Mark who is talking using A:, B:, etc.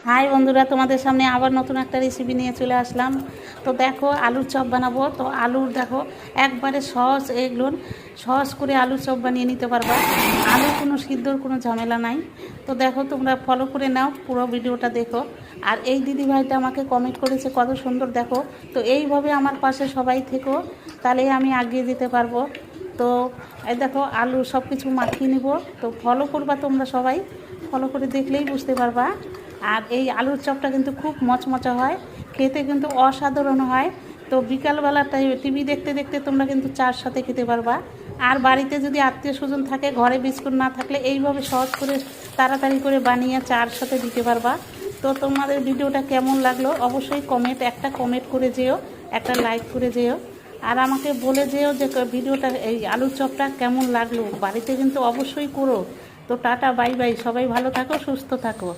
A: High বন্ধুরা, তোমাদের সামনে আবার নতুন একটা রেসিপি নিয়ে চলে আসলাম। তো দেখো, আলুর চপ বানাবো। তো আলুর দেখো একবারে সহজ, এগুলো সহজ করে আলুর চপ বানিয়ে নিতে পারবা। আলুর কোনো সিদ্ধর কোনো ঝামেলা নাই। তো দেখো, তোমরা ফলো করে নাও, পুরো ভিডিওটা দেখো। আর এই দিদিভাইটা আমাকে কমেন্ট করেছে, কত সুন্দর দেখো। তো এইভাবে আমার পাশে সবাই থেকো, তাহলে আমি এগিয়ে যেতে পারবো। তো এই দেখো, আলু সব কিছু মাখিয়ে নিব। তো ফলো করবা তোমরা সবাই, ফলো করে দেখলেই বুঝতে পারবা। আর এই আলুর চপটা কিন্তু খুব মচমচা হয়, খেতে কিন্তু অসাধারণ হয়। তো বিকালবেলাটাই টিভি দেখতে দেখতে তোমরা কিন্তু চার সাথে খেতে পারবা। আর বাড়িতে যদি আত্মীয় স্বজন থাকে, ঘরে বিস্কুট না থাকলে এইভাবে সহজ করে তাড়াতাড়ি করে বানিয়ে চার সাথে দিতে পারবা। তো তোমাদের ভিডিওটা কেমন লাগলো অবশ্যই একটা কমেন্ট করে যেও, একটা লাইক করে যেও। আর আমাকে বলে যেও যে ভিডিওটা, এই আলুর চপটা কেমন লাগলো। বাড়িতে কিন্তু অবশ্যই করো। তো টাটা, বাই বাই, সবাই ভালো থাকো, সুস্থ থাকো।